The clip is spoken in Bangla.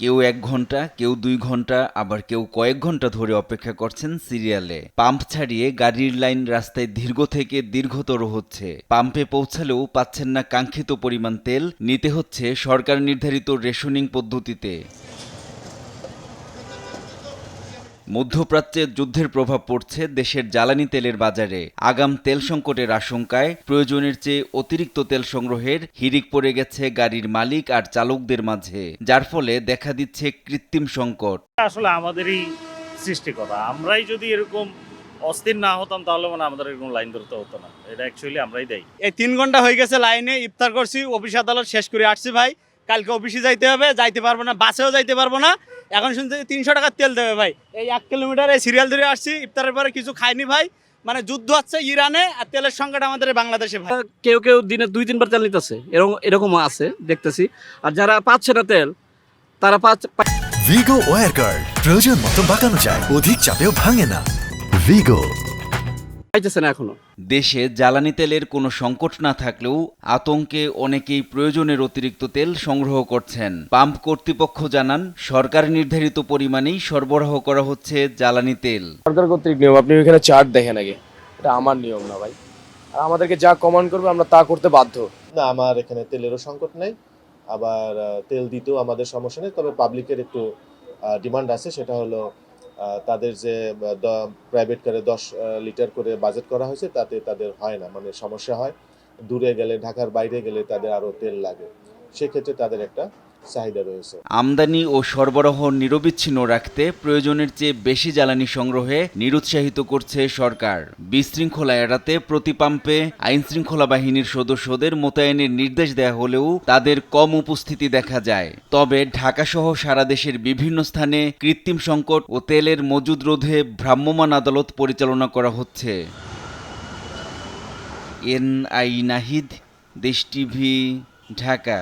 কেউ 1 ঘন্টা, কেউ 2 ঘন্টা, আবার কেউ কয়েক ঘন্টা ধরে অপেক্ষা করছেন সিরিয়ালে। পাম্প ছাড়িয়ে গাড়ির লাইন রাস্তায় দীর্ঘ থেকে দীর্ঘতর হচ্ছে। পাম্পে পৌঁছালেও পাচ্ছেন না কাঙ্ক্ষিত পরিমাণ তেল, নিতে হচ্ছে সরকার নির্ধারিত রেশনিং পদ্ধতিতে। মধ্যপ্রাচ্যে যুদ্ধের প্রভাব পড়ছে দেশের জ্বালানি তেলের বাজারে। আগাম তেল সংকটের আশঙ্কায় প্রয়োজনের চেয়ে অতিরিক্ত তেল সংগ্রহের হিড়িক পড়ে গেছে গাড়ির মালিক আর চালকদের মাঝে, যার ফলে দেখা দিচ্ছে কৃত্রিম সংকট। আসলে আমাদেরই সৃষ্টি করা। আমরাই যদি এরকম অস্থির না হতাম তাহলে আমাদের এরকম লাইন ধরতে হতো না। এটা অ্যাকচুয়ালি আমরাই দেই। এই 3 ঘন্টা হয়ে গেছে লাইনে, ইফতার করছি, অফিস আদালত শেষ করে আসছি ভাই। কালকে অফিসে যাইতে হবে, যাইতে পারবো না, বাসেও যাইতে পারবো না। এখন শুনছি 300 টাকার তেল দেবে ভাই। এই 1 কিলোমিটার এই সিরিয়াল ধরে আসছি, ইফতারের পরে কিছু খাইনি ভাই। মানে যুদ্ধ হচ্ছে ইরানে, আর তেলের সংকট আমাদের বাংলাদেশে ভাই। কেউ কেউ দিনে 2-3 বার তেল নিতেছে, এরকম আছে দেখতেছি। আর যারা পাচ্ছে না তেল তারা ভিগো ওয়্যার গার্ড প্রয়োজন মতো বাঁকানো যায়, অধিক চাপেও ভাঙে না। ভিগো পাইতেছে না এখনো। দেশে জ্বালানি তেলের কোনো সংকট না থাকলেও আতঙ্কে অনেকেই প্রয়োজনের অতিরিক্ত তেল সংগ্রহ করছেন। পাম্প কর্তৃপক্ষ জানান, সরকার নির্ধারিত পরিমাণেই সরবরাহ করা হচ্ছে জ্বালানি তেল। সরকার কর্তৃক নিয়ম, আপনি ওইখানে চার্ট দেখেন আগে, এটা আমার নিয়ম না ভাই। আর আমাদেরকে যা কমান্ড করবে আমরা তা করতে বাধ্য। না, আমার এখানে তেলেরও সংকট নেই, আবার তেল দিতেও আমাদের সমস্যা নেই। তবে পাবলিকের একটু ডিমান্ড আছে, সেটা হলো তাদের যে প্রাইভেট কারে 10 লিটার করে বাজেট করা হয়েছে, তাতে তাদের হয় না, মানে সমস্যা হয়। দূরে গেলে, ঢাকার বাইরে গেলে তাদের আরও তেল লাগে, সেক্ষেত্রে তাদের একটা চাহিদা রয়েছে। আমদানি ও সরবরাহ নিরবিচ্ছিন্ন রাখতে প্রয়োজনের চেয়ে বেশি জ্বালানি সংগ্রহে নিরুৎসাহিত করছে সরকার। বিশৃঙ্খলা এড়াতে প্রতি পাম্পে আইনশৃঙ্খলা বাহিনীর সদস্যদের মোতায়েনের নির্দেশ দেওয়া হলেও তাদের কম উপস্থিতি দেখা যায়। তবে ঢাকাসহ সারা দেশের বিভিন্ন স্থানে কৃত্রিম সংকট ও তেলের মজুদ রোধে ভ্রাম্যমাণ আদালত পরিচালনা করা হচ্ছে। এনআই নাহিদ, দেশ টিভি, ঢাকা।